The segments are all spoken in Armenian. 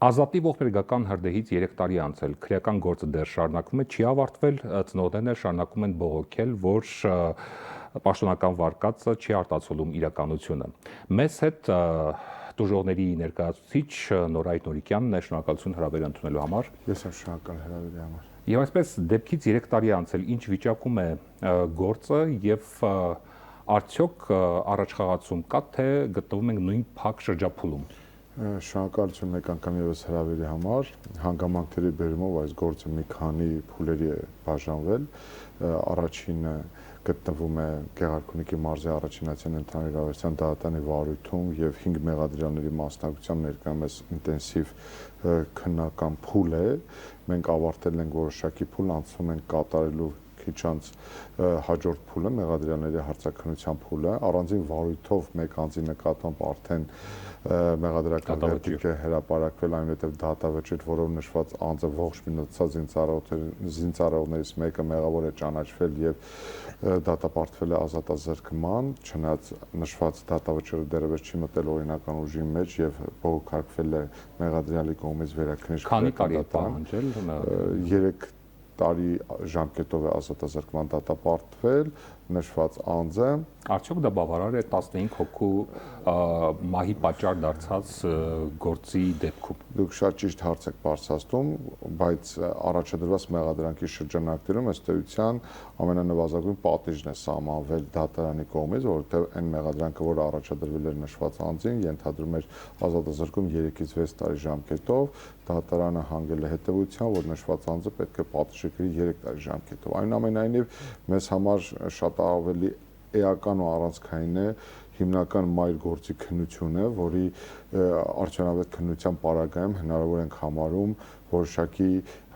Ազատի ողբերգական հրդեհից 3 տարի անցել, քրեական գործը դեռ շարունակվում է, չի ավարտվել, ծնողներն շարունակում են բողոքել, որ պաշտոնական վարկածը չի արտացոլում իրականությունը։ Մեզ հետ տուժողների ներկայացուցիչ Նորայր Նորիկյանն է, շնորհակալություն հրավերը ընդունելու համար։ Ես եմ շնորհակալ հրավերի համար։ Եվ այսպես դեպքից 3 տարի անցել, ինչ վիճակում է գործը եւ արդյոք առաջխաղացում կա, թե գտնվում ենք նույն փակ շրջափուլում։ Շնորհակալություն մեկ անգամ եւս հրավերի համար։ Հանգամանքների բերումով այս գործը մի քանի փուլերի է բաժանվել։ Առաջինը գտնվում է Գեղարքունիքի մարզի առաջինացիան ընդհանուր իրավասության դատարանի վարույթում եւ 5 մեղադրյալների մասնակցությամբ ներկայումս ինտենսիվ քննական փուլ է։ Մենք ավարտել ենք որոշակի փուլ, անցնում ենք կատարելու քիչ անց հաջորդ փուլը մեղադրյալների հարցաքննության փուլը, առանձին վարույթով մեկ անձի նկատմամբ արդեն մեղադրական վերդիկտ է հրապարակվել, այնուհետև դատավճիռ, որով նշված անձը ողջ մնացած զինծառայողներից մեկը մեղավոր է ճանաչվել եւ դատապարտվել է ազատազրկման, չնայած նշված դատավճիռը դեռևս չի մտել օրինական ուժի մեջ եւ բողոքարկվել է մեղադրյալի կողմից վերաքննիչ։ Քանի տարի է պահանջել 3 տարի ժամկետով է ազատազրկման դատապարտվել նշված անձը։ Արդյոք դա բավարար է 15 հոգու մահի պատճառ դարձած գործի դեպքում։ Դուք շատ ճիշտ հարց եք բարձրացնում, բայց առաջադրված մեղադրանքի շրջանակներում ըստ էության ամենանվազագույն պատիժն է սահմանվել դատարանի կողմից, որովհետև այն մեղադրանքը, որը առաջադրվել էր նշված անձին, ենթադրում էր ազատազրկում 3-ից 6 տարի ժամկետով, դատարանը հանգել է հետևության, որ նշված անձը պետք է պատժի 3 տարի ժամկետով։ Այնուամենայնիվ մեզ համար շատ ավելի էական ու առանցքային է հիմնական մայր գործի քննությունը, որի արդյունավետ քննության պարագայում հնարավոր ենք համարում որոշակի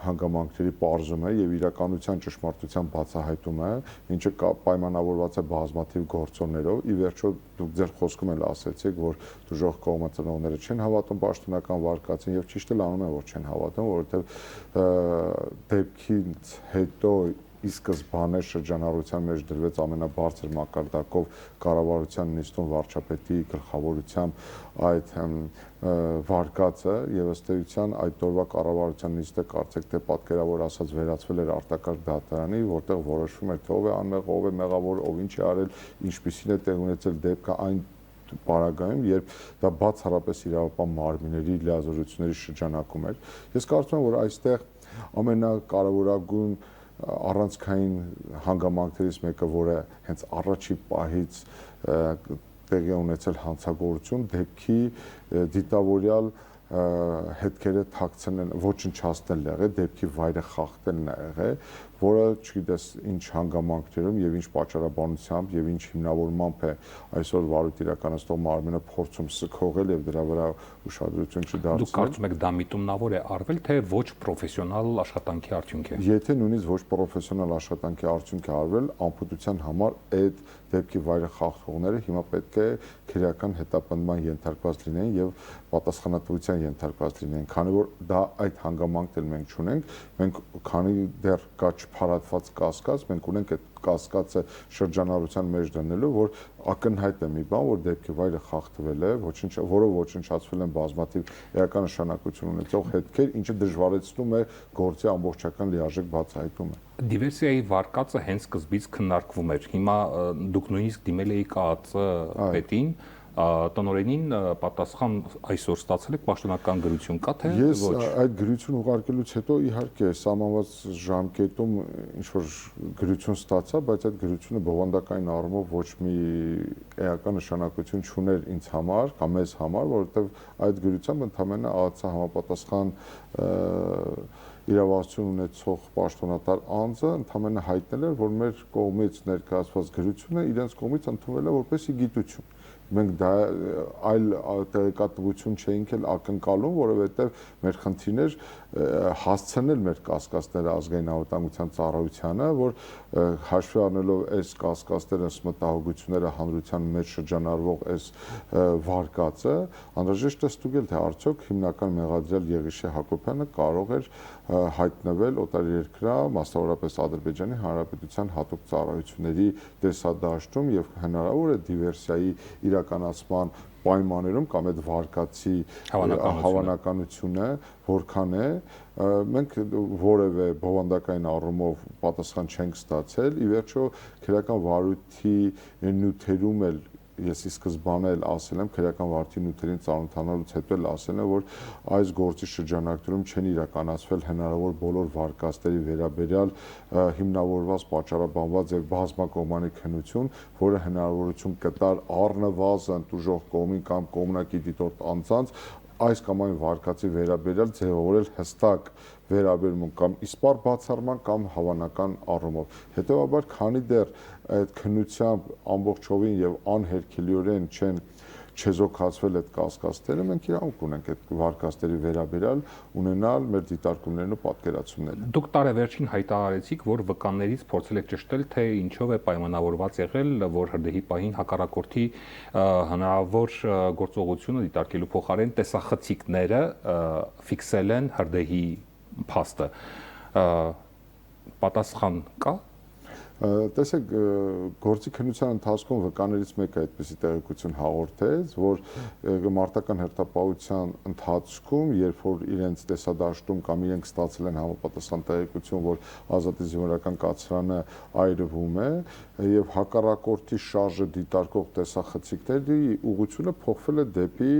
հանգամանքների պարզումը եւ իրականության ճշմարտության բացահայտումը, ինչը պայմանավորված է բազմաթիվ գործոններով։ Ի վերջո դուք ձեր խոսքում էլ ասացիք, որ դժոխք կողմը ծնողները չեն հավատում պաշտոնական վարկածին եւ ճիշտ էլ անում են, որ չեն հավատում, որովհետեւ դեպքից հետո ի սկզբանե շրջանառության մեջ դրվեց ամենաբարձր մակարդակով կառավարության նիստում վարչապետի գլխավորությամբ այդ վարկածը եւ ըստ էության այդ օրվա կառավարության նիստը կարծեք թե պատկերավոր ասած վերածվել էր արտակարգ դատարանի, որտեղ որոշվում էր թե ով է անմեղ, ով է մեղավոր, ով ինչ է արել, ինչպիսին է տեղ ունեցել դեպքը այն պարագայում, երբ դա բացառապես իրավապահ մարմինների լիազորությունների շրջանակում էր։ Ես կարծում եմ, որ այստեղ ամենակարևորագույն առանցքային հանգամանքներից մեկը, որը հենց առաջի պահից տեղի ունեցել հանցագործություն, դեպքի դիտավորյալ հետքերը թաքցնեն, ոչնչացնել եղել, դեպքի վայրը խախտելն է եղել, որը չգիտես ինչ հանգամանքներում եւ ինչ պատճառաբանությամբ եւ ինչ հիմնավորմամբ է այսօր վարույթ իրականացնող մարմինը փորձում սքողել եւ դրա վրա ուշադրություն չդարձնել։ Դուք կարծում եք դա միտումնավոր է արվել, թե ոչ պրոֆեսիոնալ աշխատանքի արդյունք է։ Եթե նույնիսկ ոչ պրոֆեսիոնալ աշխատանքի արդյունք է արվել, անպտության համար այդ դեպքի վայրը խախտողները հիմա պետք է քրեական հետապնդման ենթարկված լինեն եւ պատասխանատվության ենթարկված լինեն, քանի որ դա այդ հանգամանքն էլ մենք չունենք, մենք քանի դեռ կա չփարատված կասկած, մենք ունենք այդ կասկածը շրջանառության մեջ դնելու, որ ակնհայտ է մի բան, որ դեպքի վայրը խախտվել է, որով ոչնչացվել են բազմաթիվ էական նշանակություն ունեցող հետքեր, ինչը դժվարեցնում է գործի ամբողջական լիարժեք բացահայտումը։ Դիվերսիայի վարկածը հենց սկզբից քննարկվում էր։ Հիմա դուք նույնիսկ դիմել եք ԱԱԾ պետին, տնօրենին պատասխան այսօր ստացել եք, պաշտոնական գրություն կա թե ոչ։ Ես այդ գրություն ուղարկելուց հետո իհարկե սահմանված ժամկետում ինչ որ գրություն ստացա, բայց այդ գրությունը բովանդակային առումով ոչ մի էական նշանակություն չուներ ինձ համար կամ մեզ համար, որովհետև այդ գրությամբ ընդհանրապես ԱԱՑ համապատասխան իրավասություն ունեցող պաշտոնատար անձը ընդհանրապես հայտնել էր, որ մեր կողմից ներկայացված գրությունը իրենց կողմից ընդունվել է որպես գիտություն։ Մենք դա այլ տեղեկատվություն չէինք էլ ակնկալում, որովհետև մեր խնդիրն էր հասցնել մեր կասկածները ազգային անվտանգության ծառայությանը, որ հաշվի առնելով այս կասկածները, մտահոգությունները հանրության մեջ շրջանառվող այս վարկածը, անհրաժեշտ է ստուգել, թե արդյոք հիմնական մեղադրյալ Եղիշե Հակոբյանը կարող էր հայտնվել օտարերկրյա, մասնավորապես Ադրբեջանի Հանրապետության հատուկ ծառայությունների տեսադաշտում եւ հնարավոր է դիվերսիայի իրականացման պայմաններում կամ այդ վարկածի հավանականությունը որքան է, մենք որևէ բովանդակային առումով պատասխան չենք ստացել, ի վերջո քրեական վարույթի նյութերում էլ ես ի սկզբանե էլ ասել եմ, քրեական վարույթի նյութերին ծանոթանալուց հետո էլ ասել եմ, որ այս գործի շրջանակներում չեն իրականացվել հնարավոր բոլոր վարկածների վերաբերյալ հիմնավորված, պատճառաբանված եւ բազմակողմանի քննություն, որը հնարավորություն կտար առնվազն տուժող կողմին կամ կողմնակի դիտորդ անձանց այս կամ այն վարկածի վերաբերյալ ձևավորել հստակ վերաբերմունք կամ իսպառ բացառման կամ հավանական առումով։ Հետևաբար, քանի դեռ այդ քննությամբ ամբողջովին եւ անհերքելիորեն չեն չեզոքացվել այդ կասկածները, մենք իրավունք ունենք այդ վարկածների վերաբերյալ ունենալ մեր դիտարկումներն ու պատկերացումները։ Դուք տարեվերջին հայտարարեցիք, որ վկաններից փորձել եք ճշտել, թե ինչով է պայմանավորված եղել, որ հրդեհի պահին հակառակորդի հնարավոր գործողությունը դիտարկելու փոխարեն տեսախցիկները ֆիքսել են հրդեհի փաստը։ Պատասխան կա։ Տեսեք, գործի քննության ընթացքում վկաներից մեկը այդպիսի տեղեկություն հաղորդեց, որ մարտական հերթապահության ընթացքում, երբ որ իրենց տեսադաշտում կամ իրենք ստացել են համապատասխան տեղեկություն, որ ազատի զինվորական կացարանը այրվում է, եւ հակառակորդի շարժը դիտարկող տեսախցիկների ուղղությունը փոխվել է դեպի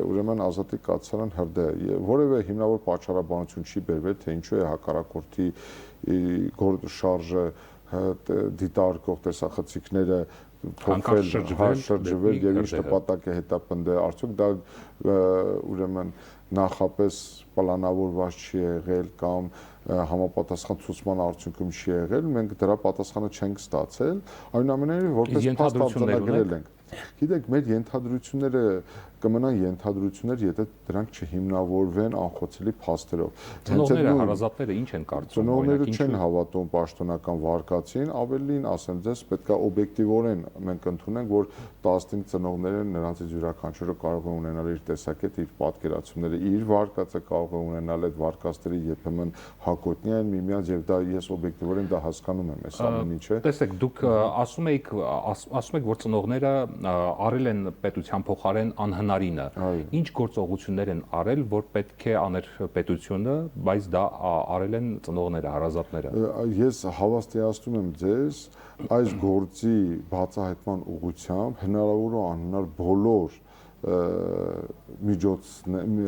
ուրեմն ազատի կացարան հրդեհը։ Որևէ հիմնավոր պատճառաբանություն չի բերվել, թե ինչու է հակառակորդի շարժը դիտարկող տեսախցիկները փոխվել, շրջվել եւ ինչ նպատակ է հետապնդել, արդյոք դա ուրեմն նախապես պլանավորված չի եղել կամ համապատասխան ցուցման արդյունքում չի եղել, մենք դրա պատասխանը չենք ստացել, այնուամենայնիվ որպես փաստ արձանագրել ենք։ Գիտեք, մեր ենթադրությունները կմնան ենթադրություններ, եթե դրանք չհիմնավորվեն անխոցելի փաստերով։ Ծնողները, հարազատները ինչ են կարծում։ Ծնողները չեն հավատում պաշտոնական վարկածին, ավելին ասեմ ձեզ, պետքա օբյեկտիվորեն մենք ընդունենք, որ 15 ծնողները նրանցից յուրաքանչյուրը կարող է ունենալ իր տեսակետը, իր պատկերացումները, իր վարկածը կարող է ունենալ այդ վարկածները երբեմն հակոտնի են միմյանց եւ դա ես օբյեկտիվորեն դա հասկանում եմ, այս ամեն ինչը։ Տեսեք, դուք ասում եք, որ ծնողները արել են պետության փոխարեն անհնարինը։ Ինչ գործողություններ են արել, որ պետք է աներ պետությունը, բայց դա արել են ծնողները, հարազատները։ Ես հավաստիացնում եմ ձեզ, այս գործի բացահայտման ուղղությամբ հնարավոր ու անհնար բոլոր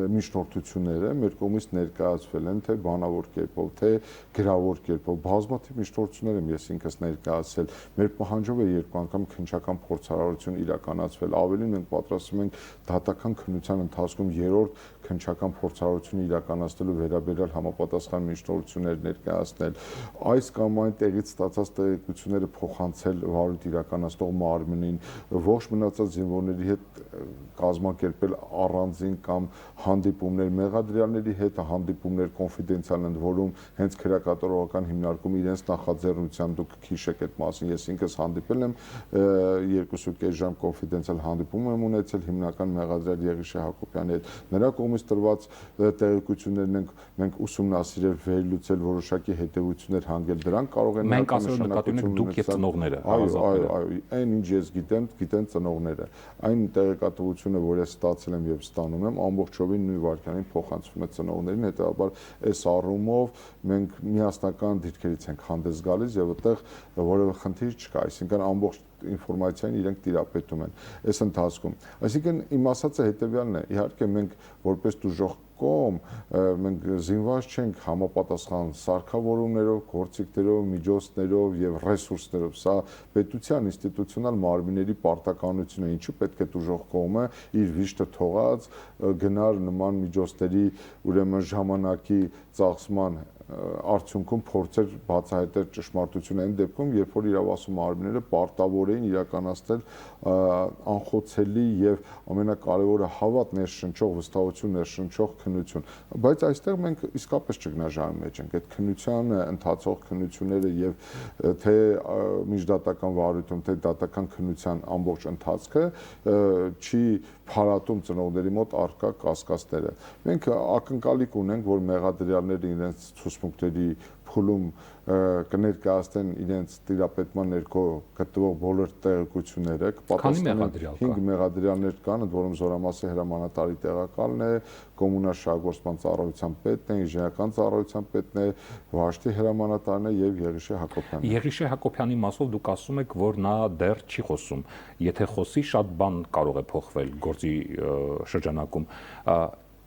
միջնորդությունները մեր կողմից ներկայացվել են թե բանավոր կերպով, թե գրավոր կերպով, բազմաթիվ միջնորդություններ եմ ես ինքս ներկայացել, մեր պահանջով է երկու անգամ քննչական փորձարարություն իրականացվել, ավելին մենք պատրաստվում ենք դատական քննության ընթացքում երրորդ քննչական փորձարարություն իրականացնելու վերաբերյալ համապատասխան միջնորդություններ ներկայացնել, այս կամ այն տեղից ստացած տեղեկությունները փոխանցել վարույթ իրականացնող մարմնին, ողջ մնացած զինվորների հետ կազմակերպել առանձին կամ հանդիպումներ մեղադրյալների հետ, հանդիպումներ կոնֆիդենցիալ ընդ որում հենց քրեակատարողական հիմնարկում իրենց նախաձեռնությամբ դուք հիշեք այդ մասին, ես ինքս հանդիպել եմ 2.5 ժամ կոնֆիդենցիալ հանդիպում եմ ունեցել հիմնական մեղադրյալ Եղիշե Հակոբյանի հետ, նրա կողմից տրված տեղեկություններն մենք ուսումնասիրել, վերլուծել, որոշակի հետևություններ հանգել, դրանք կարող են մենք ասել նկատի ունենք դուք եւ ծնողները, այո, այն ինչ ես գիտեն ծնողները, այն տեղեկատվությունը, որ ես ստացել եմ եւ ստանում եմ, ամբողջովին նույն վարքյանին փոխանցվում է ծնողներին, հետեւաբար այս առումով մենք միասնական դիրքերից ենք հանդես գալիս եւ այդտեղ որևէ խնդիր չկա, այսինքն ամբողջ ինֆորմացիան իրենք տիրապետում են այս ընթացքում։ Այսինքն իմ ասածը հետեւյալն է, իհարկե մենք որպես դժոխ կողմ մենք զինված չենք համապատասխան սարքավորումներով, գործիքներով, միջոցներով եւ ռեսուրսներով, սա պետության ինստիտուցիոնալ մարմինների պարտականություն է, ինչու պետք է դժոխ կողմը իր վիշտը թողած գնար նման միջոցների ուրեմն ժամանակի ծախսման արդյունքում փորձեր բացահայտել ճշմարտությունը այն դեպքում, երբ որ իրավասու մարմինները պարտավոր էին իրականացնել անխոցելի եւ ամենակարևորը հավատ ներշնչող, վստահություն ներշնչող քննություն, բայց այստեղ մենք իսկապես ճգնաժամի մեջ ենք, այդ քննությանը ընթացող քննությունները եւ թե միջդատական վարույթում, թե դատական քննության ամբողջ ընթացքը չի փարատում ծնողների մոտ առկա կասկածները։ Մենք ակնկալիք ունենք, որ մեղադրյալները իրենց ցուցմունքների փուլում կներկայացնեն իրենց տիրապետման ներքո գտնվող բոլոր տեղեկությունները, կպատասխանեն 5 մեղադրյալներ կան, ընդ որում զորամասի հրամանատարի տեղակալն է, կոմունալ շահգործման ծառայության պետն է, ինժեներական ծառայության պետն է, Վաշտի հրամանատարն է եւ Եղիշե Հակոբյանն է։ Եղիշե Հակոբյանի մասով դուք ասում եք, որ նա դեռ չի խոսում։ Եթե խոսի, շատ բան կարող է փոխվել գործի շրջանակում։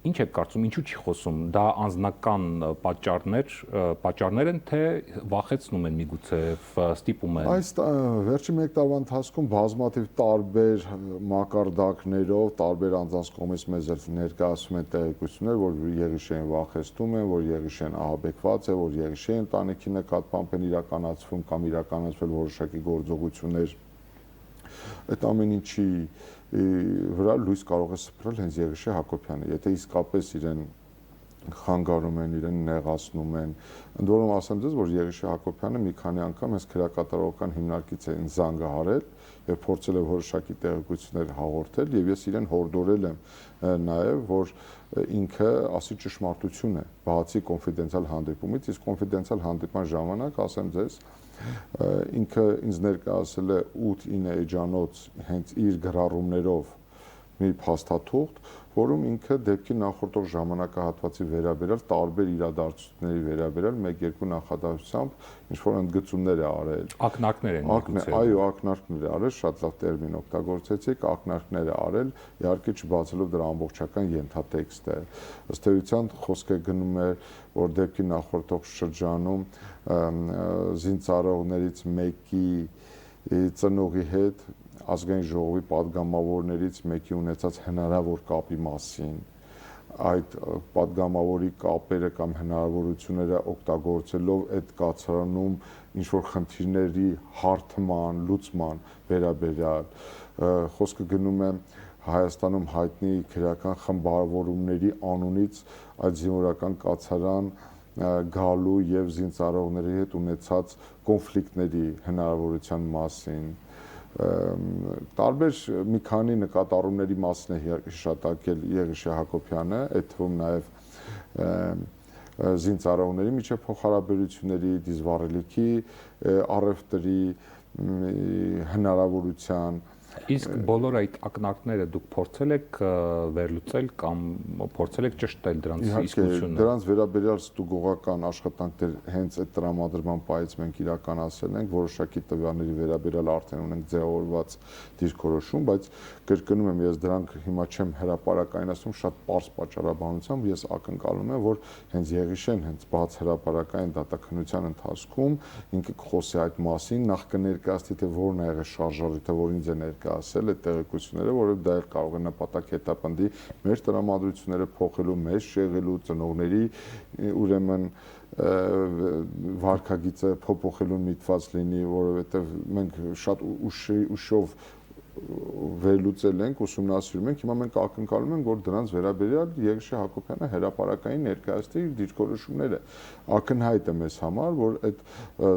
Ինչ եք կարծում, ինչու չի խոսում։ Դա անձնական պատճառներ են, թե վախեցնում են միգուցե, ստիպում են։ Այս վերջին 1 տարվա ընթացքում բազմաթիվ տարբեր մակարդակներով, տարբեր անձանց կողմից մեզ ներկայացում են տեղեկություններ, որ Եղիշեին վախեցնում են, որ Եղիշեն ահաբեկված է, որ Եղիշեի ընտանիքի նկատմամբ են իրականացվում կամ իրականացվել որոշակի գործողություններ։ Այդ ամեն ինչի վրա լույս կարող է սփռել հենց Եղիշե Հակոբյանը, եթե իսկապես իրեն խանգարում են, իրեն նեղացնում են։ Ընդ որում ասեմ ձեզ, որ Եղիշե Հակոբյանը մի քանի անգամ հենց քրեակատարողական հիմնարկից է ինձ զանգահարել եւ փորձել է որոշակի տեղեկություններ հաղորդել եւ ես իրեն հորդորել եմ նաեւ, որ ինքը ասի ճշմարտություն է, բացի կոնֆիդենցիալ հանդիպումից, իսկ կոնֆիդենցիալ հանդիպման ժամանակ ասեմ ձեզ, ինքը ինձ ներկայացել է 8-9 էջանոց հենց իր գրառումներով մի փաստաթուղթ, որում ինքը դեպքի նախորդող ժամանակահատվածի վերաբերյալ տարբեր իրադարձությունների վերաբերյալ 1-2 նախադասությամբ ինչ որ ընդգծումներ է արել։ Ակնարկներ են միգուցե։ Այո, ակնարկներ է արել, շատ լավ տերմին օգտագործեցիք, ակնարկներ է արել, իհարկե չբացելով դրա ամբողջական ենթատեքստը։ Ըստ էության խոսքը գնում է, որ դեպքի նախորդող շրջանում զինծառայողներից մեկի ծնողի հետ ազգային ժողովի падգամավորներից մեկի ունեցած հնարավոր կապի մասին, այդ падգամավորի կապերը կամ հնարավորությունները օգտագործելով այդ կացարանում ինչ որ խնդիրների հարթման, լուծման վերաբերյալ խոսքը գնում է Հայաստանում հայտնի քրեական խմբավորումների անունից այդ զինվորական կացարան գալու եւ զինծառայողների հետ ունեցած կոնֆլիկտների հնարավորության մասին տարբեր մի քանի նկատառումների մասին է հիշատակել Եղիշե Հակոբյանը, այդ թվում նաև զինծառայողների միջև փոխհարաբերությունների, դիզվառելիքի առևտրի հնարավորության Իսկ բոլոր այդ ակնարկները դուք փորձել եք վերլուծել կամ փորձել եք ճշտել դրանց իսկությունը։ Դրանց վերաբերյալ ստուգողական աշխատանքներ հենց այդ տրամադրման պայից մենք իրականացրել ենք, որոշակի տվյալների վերաբերյալ արդեն ունենք ձևավորված դիրքորոշում, բայց կրկնում եմ, ես դրանք հիմա չեմ հրապարակայնացնում շատ པարզ պատճառաբանությամբ, ես ակնկալում եմ, որ հենց Եղիշեն հենց բաց հրապարակային դատաքննության ընթացքում ինքը կխոսի այդ մասին, նախ կներկայացնի թե որն է եղել շարժառիթը, որ ինձ է ներկայացել այդ տեղեկությունները, որովհետև դա էլ կարող է նպատակ հետապնդի մեր տրամադրությունները փոխելու, մեզ շեղելու, ծնողների ուրեմն վարքագիծը փոփոխելու միտված լինի, որովհետև մենք շատ ուշով վերլուծել ենք, ուսումնասիրում ենք, հիմա մենք ակնկալում ենք, որ դրանց վերաբերյալ Եղիշե Հակոբյանը հրապարակային ներկայացնի իր դիրքորոշումները։ Ակնհայտ է մեզ համար, որ այդ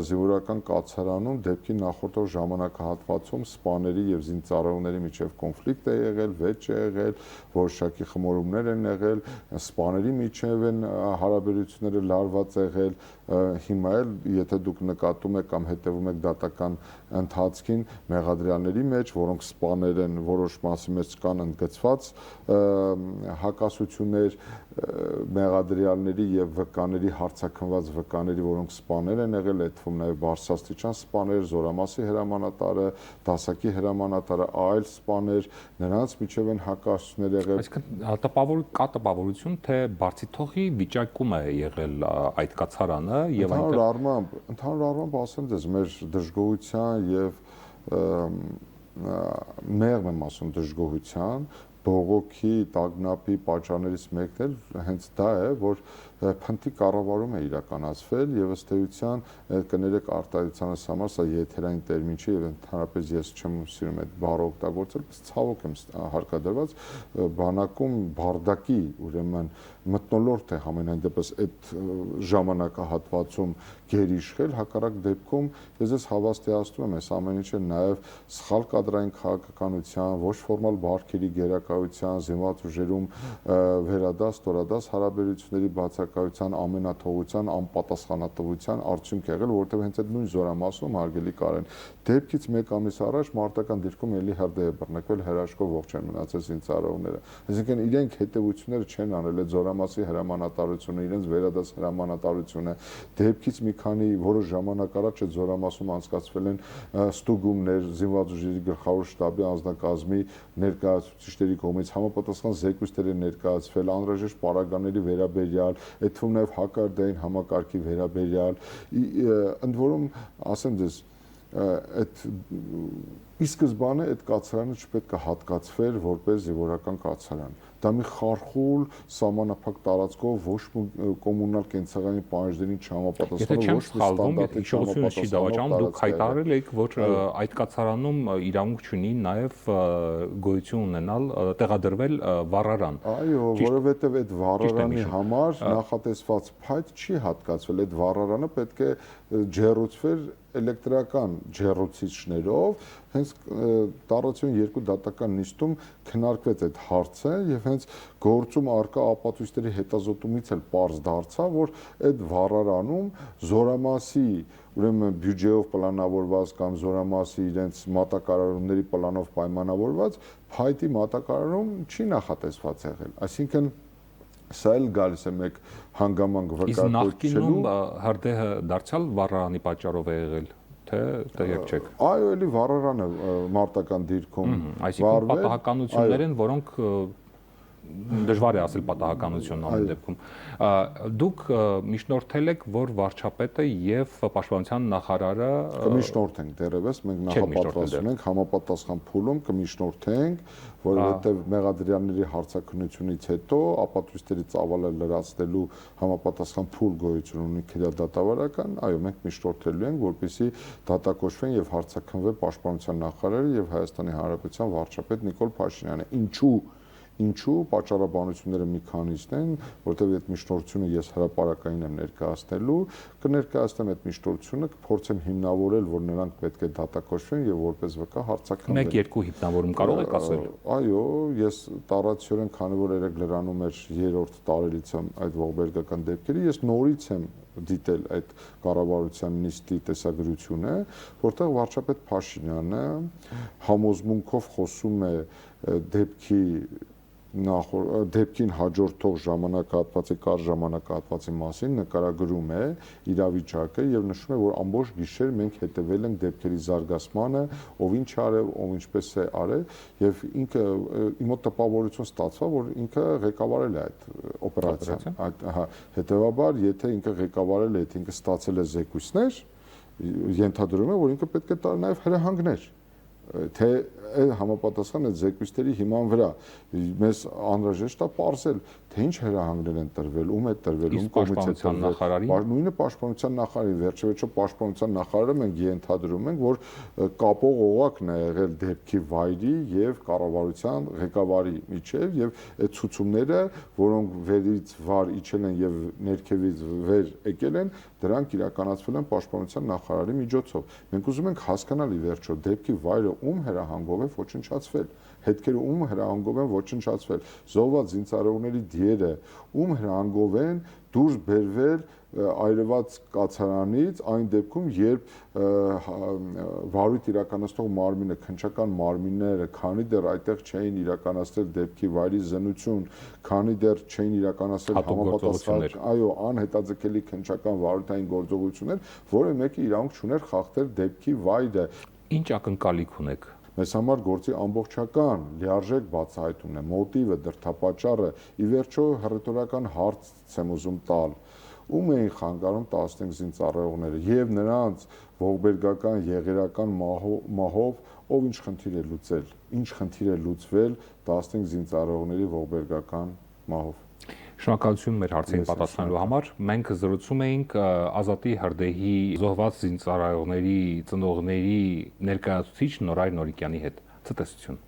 զինվորական կացարանում դեպքի նախորդող ժամանակահատվածում սպաների եւ զինծառայողների միջև կոնֆլիկտ է եղել, վեճ է եղել, որոշակի խմորումներ են եղել, սպաների միջև են հարաբերությունները լարված եղել, հիմա էլ եթե դուք նկատում եք կամ հետևում եք դատական ընթացքին մեղադրյալների մեջ, որոնք սպաներ են, որոշ մասի մեջ կան ընդգծված հակասություններ մեղադրյալների եւ վկաների հարցաքննված վկաների, որոնք սպաներ են եղել, այդ թվում նաեւ բարձրաստիճան սպաներ, զորամասի հրամանատարը, դասակի հրամանատարը, այլ սպաներ, նրանց միջև են հակասություններ եղել։ Այսինքն կա տպավորություն, թե բարձիթողի վիճակում է եղել այդ կացարանը եւ ընդհանուր առմամբ ասեմ ձեզ, մեր դժգոհության եւ մեղմ եմ ասում դժգոհության, բողոքի, տագնապի պատճառներից մեկն էլ հենց դա է, որ փնտի կառավարում է իրականացվել եւ ըստ էության կներեք արտահայտությանս համար սա եթերային տերմին չի եւ ընդհանրապես ես չեմ սիրում այդ բառը օգտագործել, բայց ցավոք եմ հարկադրված բանակում բարդակի ուրեմն մթնոլորտ է համենայն դեպս այդ ժամանակահատվածում գերիշխել, հակառակ դեպքում ես ես հավաստիացնում եմ, այս ամեն ինչը նաև սխալ կադրային քաղաքականության, ոչ ֆորմալ բարքերի գերակայության, զինված ուժերում վերադաս, ստորադաս հարաբերությունների բացակայության, ամենաթողության, անպատասխանատվության արդյունք եղել, որովհետև հենց այդ նույն զորամասում հարգելի Կարեն, դեպքից 1 ամիս առաջ մարտական դիրքում էլի հրդեհ է բռնկվել, հրաշքով ողջ են մնացել զինծառայողները։ Այսինքն իրենք հետևությունները չեն անել այդ զորամասի հրամանատարությունը, իրենց վերադաս հրամանատարությունը, դեպքից մի քանի որոշ ժամանակ առաջ այդ զորամասում անցկացվել են ստուգումներ, զինված ուժերի գլխավոր շտաբի անձնակազմի ներկայացուցիչների կողմից համապատասխան զեկույցներ են ներկայացվել անհրաժեշտ պարագաների վերաբերյալ, այդ թվում նաև հակարդային համակարգի վերաբերյալ, ընդ որում ասեմ ձեզ այդ ի սկզբանե այդ կացարանը չպետք է հատկացվեր որպես զինվորական կացարան։ Դա մի խարխուլ սահմանափակ տարածքով ոչ կոմունալ կենցաղային պահանջներին չհամապատասխանող, ոչ ստանդարտի չհամապատասխանող։ Դուք հայտարարել եք, որ այդ կացարանում իրավունք չունի նաև գոյություն ունենալ տեղադրվել վառարան։ Այո, որովհետև այդ վառարանի համար նախատեսված փայտ չի հատկացվել, այդ վառարանը պետք է ջեռուցվեր էլեկտրական ջեռուցիչներով, հենց տառացիոն 2 դատական նիստում քննարկվեց այդ հարցը եւ հենց գործում արկա ապացույցների հետազոտումից էլ պարզ դարձավ, որ այդ վառարանում զորամասի ուրեմն բյուջեով պլանավորված կամ զորամասի իրենց մատակարարումների պլանով պայմանավորված փայտի մատակարարում չի նախատեսված եղել, այսինքն սա էլ գալիս է մեկ հանգամանք վկայակոչելու։ Իսկ նախկինում հրդեհը դարձյալ վառարանի պատճառով է եղել, թե տեղյակ չեք։ Այո, էլի վառարանը մարտական դիրքում այսինքն պատահականություններ են, որոնք դժվար է ասել պատահականություն ամեն դեպքում։ Դուք միջնորդել եք, որ վարչապետը եւ պաշտպանության նախարարը կմիջնորդենք դեռևս, մենք նախապատրաստում ենք համապատասխան փուլում կմիջնորդենք, որովհետեւ մեղադրյալների հարցաքննությունից հետո ապացույցների ծավալը լրացնելու համապատասխան փուլ գոյություն ունի քրեադատավարական, այո, մենք միջնորդելու ենք, որպեսզի դատակոչվեն եւ հարցաքննվեն պաշտպանության նախարարը եւ Հայաստանի Հանրապետության վարչապետ Նիկոլ Փաշինյանը։ Ինչու պատճառաբանությունները մի քանիսն են, որովհետև այդ միջնորդությունը ես հրապարակային եմ ներկայացնելու, կներկայացնեմ այդ միջնորդությունը, կփորձեմ հիմնավորել, որ նրանք պետք է դատակոչվեն եւ որպես վկա հարցաքննվեն։ 1-2 հիմնավորում կարող եք ասել։ Այո, ես տարածիորեն, քանի որ երեք լրանում էր 3-րդ տարելից այդ ողբերգական դեպքերի, ես նորից եմ դիտել այդ կառավարության նիստի տեսագրությունը, որտեղ վարչապետ Փաշինյանը համոզմունքով խոսում է դեպքին հաջորդող ժամանակահատվածի կար ժամանակահատվածի մասին, նկարագրում է իրավիճակը եւ նշում է, որ ամբողջ գիշեր մենք հետեւել ենք դեպքերի զարգացմանը, ով ինչ արել, ով ինչպես է արել եւ ինքը իմ մոտ տպավորություն ստացավ, որ ինքը ղեկավարել է այդ օպերացիան։ Հետեւաբար, եթե ինքը ղեկավարել է, եթե ինքը ստացել է զեկույցներ, ենթադրում է, որ ինքը պետք է տա նաեւ հրահանգներ, թե համապատասխան այդ զեկույցների հիման վրա մեզ անհրաժեշտ է պարզել, թե ինչ հրահանգներ են տրվել, ում է տրվել, ում կողմից է տրվել։ Նույնը պաշտպանության նախարարի, վերջեվերջո պաշտպանության նախարարը մենք ենթադրում ենք, որ կապող օղակն է եղել դեպքի վայրի եւ կառավարության ղեկավարի միջեւ եւ այդ ցուցումները, որոնք վերից վար իջել են եւ ներքևից վեր եկել են, դրանք իրականացվել են պաշտպանության նախարարի միջոցով։ Մենք ուզում ենք հասկանալ ի վերջո դեպքի վայրը ում հրահանգով է ոչնչացվել, հետքերը ում հրահանգով են ոչնչացվել, զոհված զինծառայողների դիերը ում հրահանգով են դուրս բերվել այրված կացարանից այն դեպքում, երբ վարույթ իրականացնող մարմինը, քննչական մարմինները, քանի դեռ այդտեղ չէին իրականացնել դեպքի վայրի զննություն, քանի դեռ չէին իրականացնել համապատասխան, այո, անհետաձգելի քննչական վարույթային գործողություններ, որը մեկը իրավունք չուներ խախտել դեպքի վայրը։ Ինչ ակնկալիք ունեք։ Մեզ համար գործի ամբողջական լիարժեք բացահայտումն է, մոտիվը, դրդապատճառը, ի վերջո հռետորական հարց եմ ուզում տալ, ում էին խանգարում 15 զինծառայողները եւ նրանց ողբերգական եղերական մահով ով ինչ խնդիր է լուծել, ինչ խնդիր է լուծվել 15 զինծառայողների ողբերգական մահով։ Շնորհակալություն մեր հարցին պատասխանելու համար։ Մենք զրուցում էինք Ազատի հրդեհի զոհված զինծառայողների ծնողների ներկայացուցիչ Նորայր Նորիկյանի հետ։ Ցտեսություն։